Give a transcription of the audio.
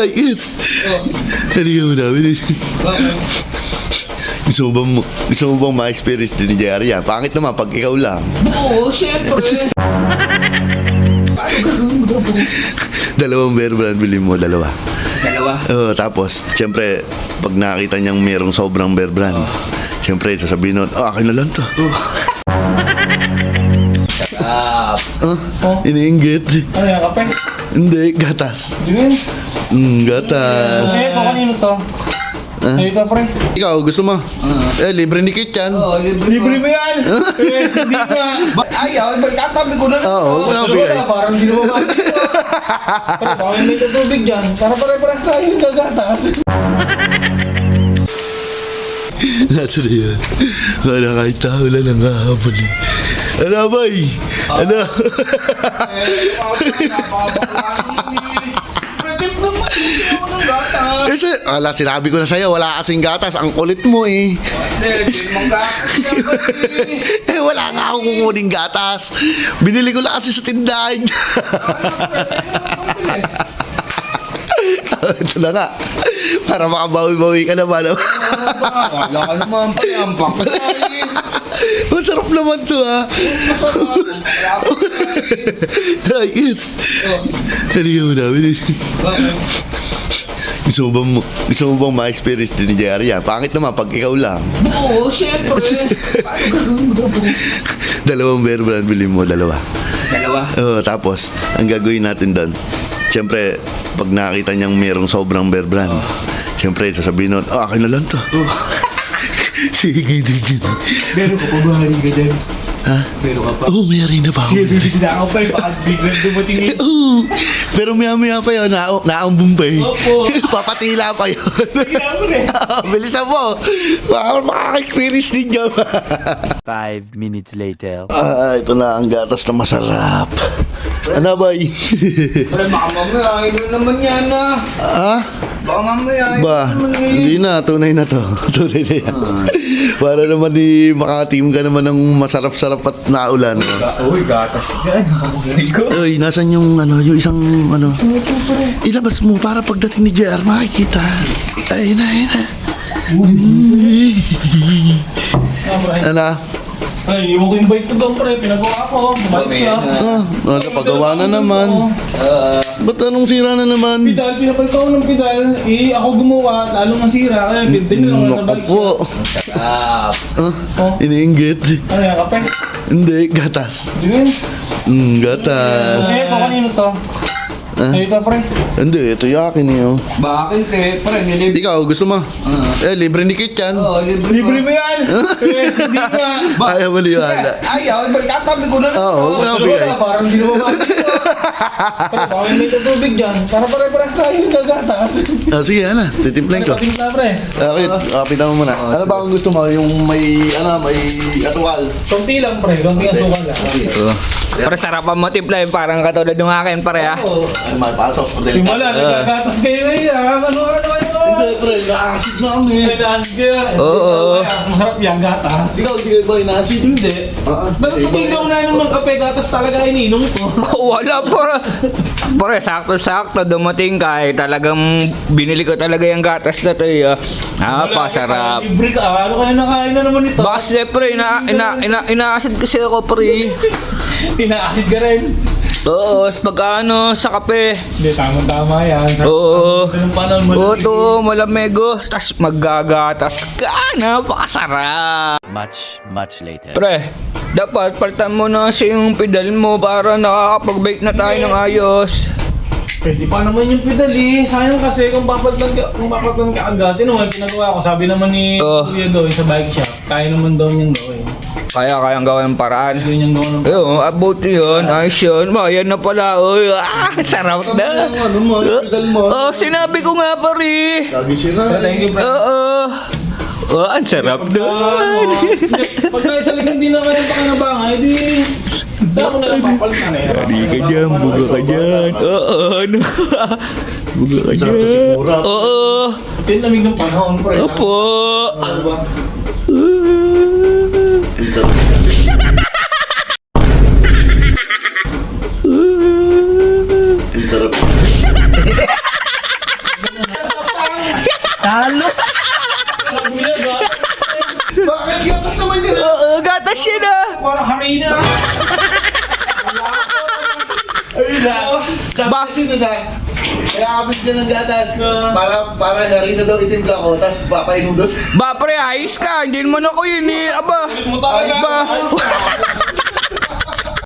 Ay, it. Halika mo namin. Gusto mo bang ma-experience din ni Jerry yan? Pangit naman pag ikaw lang. Oo, syempre. Dalawang bear brand, bilhin mo, dalawa. Dalawa? Oo, tapos, syempre, pag nakita niyang merong sobrang bear brand, syempre, sasabihin nun, akin na lang to. Sarap. Iniinggit. Ano yan, kape? Hindi, gatas. Dingin. Gatas. Eh, ito kanino to? Sa'yo to, pre. Ikaw, gusto mo? Libre ni Kit yan. Oo, libre Libre mo yan! Eh, hindi ka. Ayaw, itapabi ko na lang. Oo, wala akong bigay. Parang hindi mo makikita. Pero bakit may tubig dyan? Para pare-parang tayo yung gagatas. Lahat na yan. Wala kahit tao lang ang hahabol. Ano, boy? Ano? Kasi, sinabi ko na sa'yo, wala kasing gatas. Ang kulit mo eh. Wala nga akong kukuning gatas. Binili ko lang kasi sa tindahan. Ito na nga. Para makabawi-bawi ka naman. Wala ka naman pa yan. Masarap naman to, ha? Ay, it. Halika mo namin. Gusto mo bang ma-experience din ni Jerry yan? Pangit naman pag ikaw lang. Oo, syempre. Dalawang bear brand, bilhin mo, dalawa. Dalawa? Oo, tapos, ang gagawin natin doon, syempre, pag nakita niyang merong sobrang bear brand, syempre, sasabihin nun, akin na lang to. Sige, din. Meron ka pa ba? Ka dyan? Ha? Meron ka pa? Oo, mayroon na pa ako. Sige, bibili na ako pa. Baka biglang dumating yun. Oo, pero maya pa yun, naambong pa eh. Opo. Papatila pa yun. Kailangan mo rin. Bilisan mo. Baka makaka-experience din nyo. 5 minutes later. Ito na ang gatas na masarap. Ano, boy? Wala, baka mamaya. Ayun naman yan ah. Baka mamaya. Ba, hindi na. Tunay na to. Tunay na yan. Para naman makatim ka naman ng masarap-sarap at naulan. Uy, gatas yan. Uy, nasan yung yung isang ilabas mo para pagdating ni JR makikita. Ayun na. Ano? Ay, iwan ko yung bike ko doon, pre. Pinagawa ko. Balik siya. Pagawa na naman. Ba't anong sira na naman? Pidal, pinapalitan ko ng pidal. Ako gumawa, lalong nasira. Kaya pintin na lang sa Naku balik po. Sarap. Iniinggit. Ano yan, kape? Hindi, gatas. Dingin. Gatas. Eh, ito kanino to? Sa'yo to, pre. Hindi, ito yung akin eh. Bakit eh? Parang nilibre. Ikaw, gusto mo? Libre ni Kit yan. Oo, libre. Libre mo yan! Eh, hindi ka. Ayaw mo liwala. Ayaw, itapabi ko na lang. Oo, wala akong bigay. Parang hindi mo makikita. Pero bakit may tubig dyan? Para pare-parang tayo yung gagatas. Sige, titimplahin ko. Pating na, pre. Pita mo muna. Ano ba ang gusto mo? Yung may atual? Konti lang, pre. Konti ang suka lang. Para sarapan mo timpla yung parang katulad ng akin pare ha. Ay, mapasok. Wala, nagagatas kayo ngayon. Ano? Hindi, pre. Nakasid na kami. Ay, naasid kayo. Oo. Masarap yung gatas. Ikaw, hindi kayo ba inasid? Hindi. Bakit ikaw na naman kape gatas talaga ininom ko? Wala pare, sakto-sakto dumating ka eh. Talagang binili ko talaga yung gatas na to eh. Pasarap. Libre ka. Ano kaya nakain na naman ito? Baka siyempre, ina-acid kasi ako pre. Inaasid ka rin. Oo, pagka sa kape. Hindi, tama-tama yan. Oo. Ganun pa naman. Oo, to, malamego. Tapos maggagatas ka. Napakasarap. Much later. Pre, dapat palitan mo na yung pedal mo para nakakapag-bake na tayo ng ayos. Pwede pa naman yung pedal eh. Sayang kasi kung papalitan ka agad. Ano yung pinagawa ko? Sabi naman ni Kuya gawin sa bike shop. Kaya naman daw niyang gawin. Kayang gawin ng paraan. Kaya niyang gawin ng Ayun, about yun. Ayos yun. Ayan na pala. Uy, sarap na. Ano mo? Pedal mo. Sinabi ko nga pare. Lagi sira. Thank you, bro. Ang sarap na. Pag tayo sa likang di na kayo pakinabangan, edi... Saan ako na lang papalitan eh. Di ka dyan, buga ka dyan. Buga ka dyan. Sigura. Ito yung lamig ng panahon, pre. Opo. Diba? Ang sarap. Talo. Bakit gatas naman yun? Oo, gatas yun ah. Parang harina. Ayun na. Sabi Ba- kasi doon na. Kaya kapit dyan ng gatas. Para harina daw itimpla ko. Tapos papainom doon. Ba, pre, ayos ka. Hindi naman ako yun eh. Aba. Mo talaga. Ba.